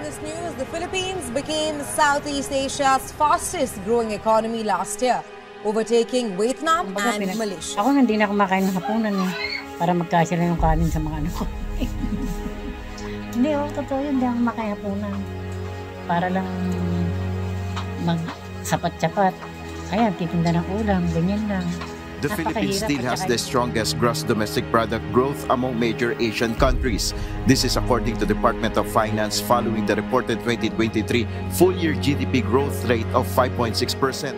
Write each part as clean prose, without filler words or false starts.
this news, the Philippines became Southeast Asia's fastest growing economy last year, overtaking Vietnam and Malaysia. Ako hindi na kumakain ng hapunan para magkasya lang yung kanin sa mga anak ko. Hindi, totoo yun, hindi ako kumakain hapunan. Para lang magsapat-sapat. Ayan, titinda ng ulam, ganyan lang. The Philippines still has the strongest gross domestic product growth among major Asian countries. This is according to the Department of Finance following the reported 2023 full-year GDP growth rate of 5.6%.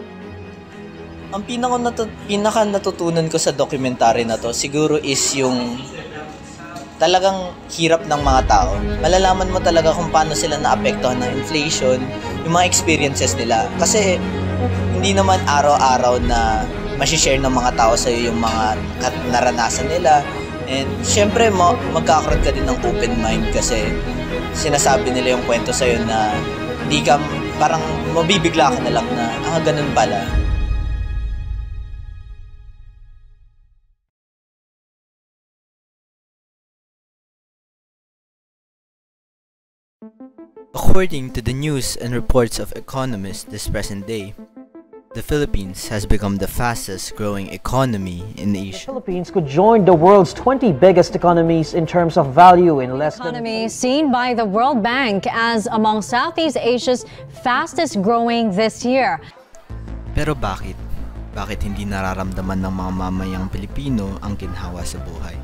Ang pinaka natutunan ko sa documentary na to siguro is yung talagang hirap ng mga tao. Malalaman mo talaga kung paano sila naapektuhan ng inflation, yung mga experiences nila. Kasi hindi naman araw-araw na masishare ng mga tao sa iyo yung mga naranasan nila. And syempre, magkakaroon ka din ng open mind kasi sinasabi nila yung kwento sa iyo na hindi ka, parang mabibigla ka na lang na, ganun pala. According to the news and reports of economists this present day, the Philippines has become the fastest growing economy in Asia. The Philippines could join the world's 20 biggest economies in terms of value in less than... Economy seen by the World Bank as among Southeast Asia's fastest growing this year. Pero bakit? Bakit hindi nararamdaman ng mga mamayang Pilipino ang ginhawa sa buhay?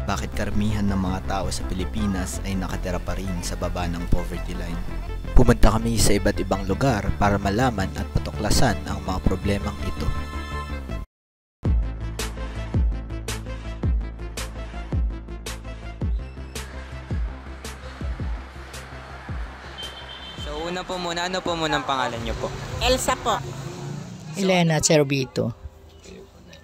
Bakit karamihan ng mga tao sa Pilipinas ay nakatira pa rin sa baba ng poverty line? Pumunta kami sa iba't ibang lugar para malaman at patuklasan ang mga problemang ito. So una po muna, ano po muna ang pangalan niyo po? Elsa po. Elena Cervito.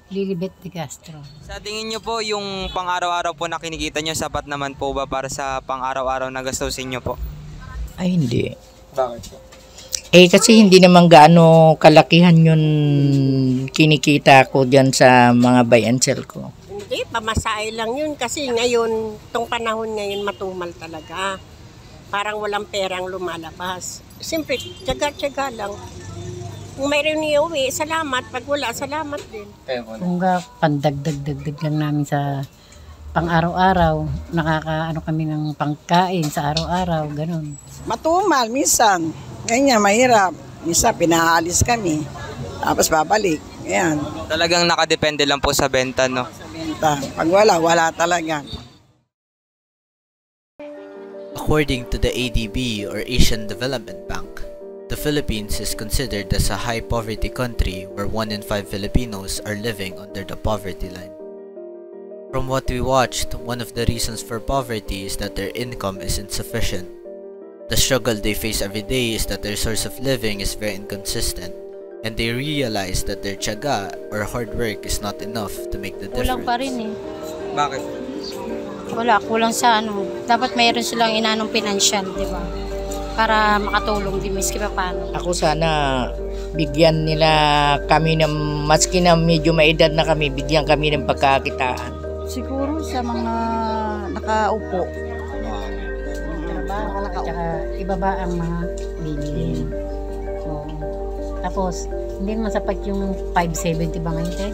Lilibet de Castro. Sa tingin niyo po, yung pang-araw-araw po na kinikita niyo, sapat naman po ba para sa pang-araw-araw na gastusin niyo po? Ay, hindi. Bakit po? Kasi hindi naman gaano kalakihan yun kinikita ko dyan sa mga buy and sell ko. Hindi, pamasahe lang yun kasi ngayon, tong panahon ngayon matumal talaga. Parang walang perang lumalabas. Siyempre, tiyaga-tiyaga lang. Kung mayroon iuwi, salamat. Pag wala, salamat din. Kung pandagdag-dagdag lang namin sa pang-araw-araw, nakakaano kami ng pangkain sa araw-araw, ganun. Matumal, minsan. Ganyan, mahirap. Minsan, pinaalis kami. Tapos babalik. Ayan. Talagang nakadepende lang po sa benta, no? Sa benta. Pag wala, wala talaga. According to the ADB or Asian Development Bank, the Philippines is considered as a high poverty country where 1 in 5 Filipinos are living under the poverty line. From what we watched, one of the reasons for poverty is that their income is insufficient. The struggle they face every day is that their source of living is very inconsistent, and they realize that their tiyaga or hard work is not enough to make the difference. Kulang pa rin Bakit? Wala, kulang sa dapat mayroon silang inanong financial, di ba? Para makatulong din miski pa paano. Ako sana bigyan nila kami ng, maski na medyo maedad na kami, bigyan kami ng pagkakitaan. Siguro sa mga nakaupo. Trabaho, tsaka ibaba ang mga bilihin. So, tapos, hindi naman sapat yung 570 ba ngayon, te?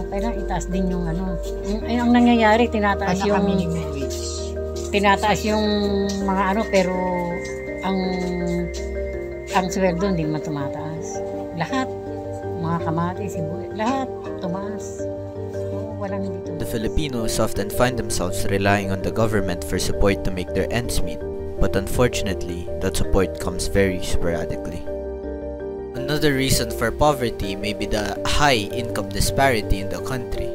Kailangan itaas din yung ang nangyayari, tinataas yung... Tinataas yung mga pero ang sweldo hindi naman tumataas. Lahat, mga kamatis, sibuyas, lahat tumaas. Walang dito. The Filipinos often find themselves relying on the government for support to make their ends meet, but unfortunately, that support comes very sporadically. Another reason for poverty may be the high income disparity in the country.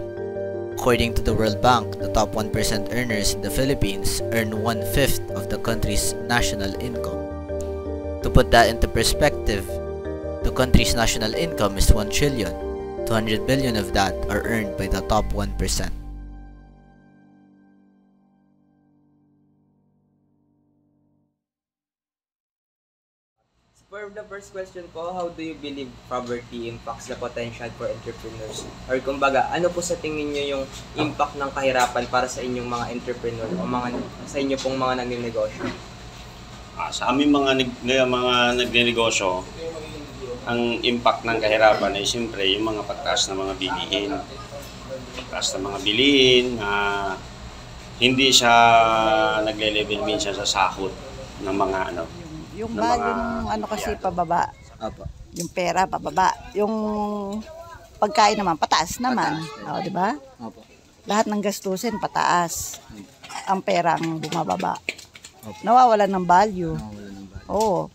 According to the World Bank, the top 1% earners in the Philippines earn 1/5 of the country's national income. To put that into perspective, the country's national income is 1 trillion. 200 billion of that are earned by the top 1%. For the first question po, how do you believe poverty impacts the potential for entrepreneurs? Or kumbaga, ano po sa tingin nyo yung impact ng kahirapan para sa inyong mga entrepreneur o sa inyo pong mga nagnenegosyo? Sa aming mga nagnenegosyo, ang impact ng kahirapan ay siyempre yung mga pagtaas ng mga bilihin. Pagtaas ng mga bilihin, hindi siya nagle-level minsan sa sahod ng mga ano. Yung kasi pababa. Apo. Yung pera pababa. Yung pagkain naman pataas naman. O, di ba? Apo. Lahat ng gastusin pataas. Ang perang bumababa. Nawawalan ng value. Oo.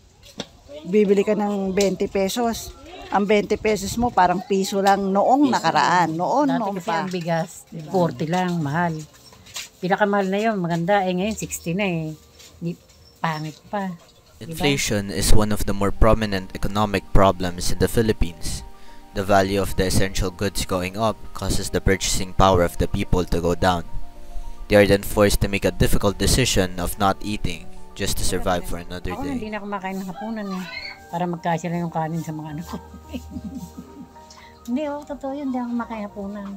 Bibili ka ng 20 pesos. Ang 20 pesos mo parang piso lang noong nakaraan. Noon kasi pa. ang bigas, 40 lang, mahal. Pinakamahal na yun, maganda. Ngayon 60 na pangit pa. Inflation is one of the more prominent economic problems in the Philippines. The value of the essential goods going up causes the purchasing power of the people to go down. They are then forced to make a difficult decision of not eating just to survive for another Ako, day. hindi na kumakain ng hapunan para magkasya lang yung kanin sa mga anak ko. Hindi, totoo yun. Hindi ako kumakain hapunan.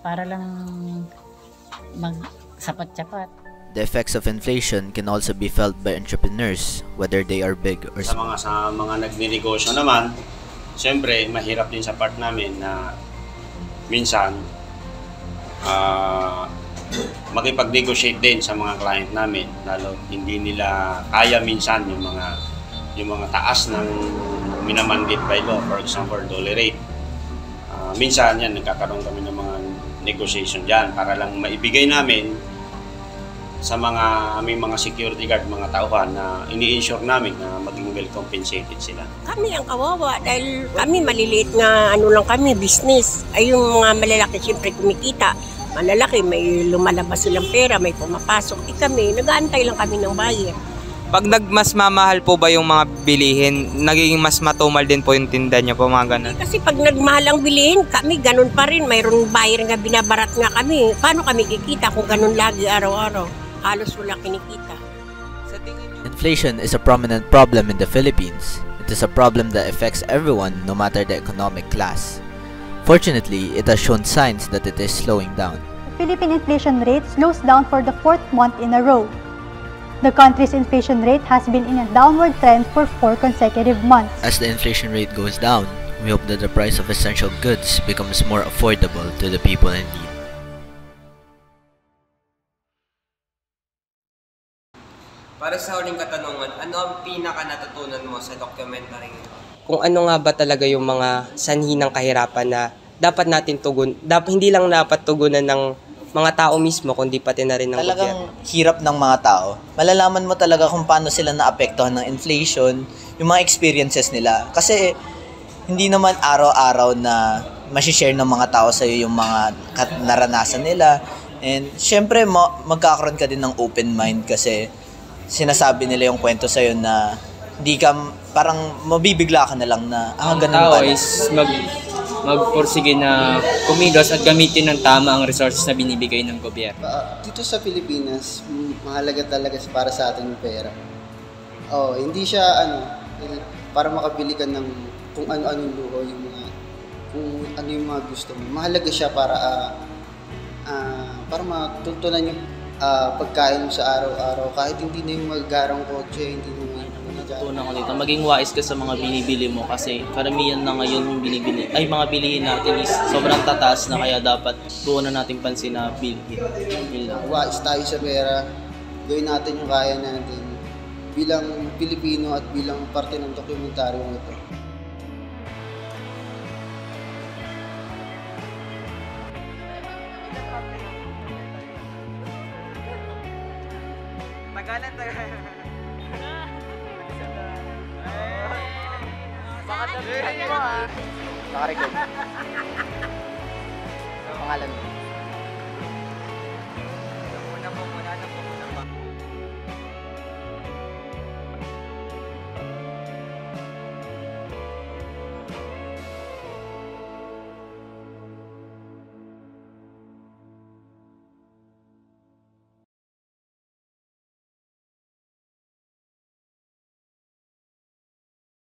Para lang magsapat-sapat. The effects of inflation can also be felt by entrepreneurs, whether they are big or small. Sa mga nagnenegosyo naman, siyempre mahirap din sa part namin na minsan makipag-negotiate din sa mga client namin, lalo hindi nila kaya minsan yung mga taas ng minamandate by law, for example, dollar rate. Minsan yan, nagkakaroon kami ng mga negotiation dyan para lang maibigay namin sa aming mga security guard, mga tauhan na ini-insure namin na maging well compensated sila. Kami ang kawawa dahil kami maliliit nga lang kami, business. Ay yung mga malalaki siyempre kumikita. Malalaki, may lumalabas silang pera, may pumapasok. Kami, nag-aantay lang kami ng buyer. Pag mas mamahal po ba yung mga bilihin, nagiging mas matumal din po yung tinda niyo po, mga ganun? Kasi pag nagmahal ang bilihin, kami ganun pa rin. Mayroong buyer nga binabarat nga kami. Paano kami kikita kung ganun lagi araw-araw? Halos wala kinikita. Inflation is a prominent problem in the Philippines. It is a problem that affects everyone, no matter the economic class. Fortunately, it has shown signs that it is slowing down. The Philippine inflation rate slows down for the 4th month in a row. The country's inflation rate has been in a downward trend for 4 consecutive months. As the inflation rate goes down, we hope that the price of essential goods becomes more affordable to the people in need. Para sa huling katanungan, ano ang pinaka-natutunan mo sa documentary ito? Kung ano nga ba talaga yung mga sanhi ng kahirapan na dapat natin hindi lang dapat tugunan ng mga tao mismo, kundi pati na rin ng talagang gobyerno. Hirap ng mga tao. Malalaman mo talaga kung paano sila naapektuhan ng inflation, yung mga experiences nila. Kasi hindi naman araw-araw na masishare ng mga tao sa'yo yung mga naranasan nila. And syempre, magkakaroon ka din ng open mind kasi sinasabi nila yung kwento sa'yo na hindi ka, parang mabibigla ka na lang na, ganun pala. Ang tao is magpursige na kumilos at gamitin ng tama ang resources na binibigay ng gobyerno. Dito sa Pilipinas, mahalaga talaga para sa atin yung pera. Hindi siya para makabili ka ng kung ano-anong luho, kung ano yung mga gusto mo. Mahalaga siya para matutunan yung pagkain mo sa araw-araw. Kahit hindi na yung maggarang kotse, hindi na natutunan ko dito. Maging wise ka sa mga binibili mo kasi karamihan na ngayon yung mga bilihin natin is sobrang tataas na kaya dapat buo na natin pansin na bilhin. Wise tayo sa pera. Gawin natin yung kaya natin bilang Pilipino at bilang parte ng dokumentaryong ito. Tagalan. Nakarecord. Pangalan mo?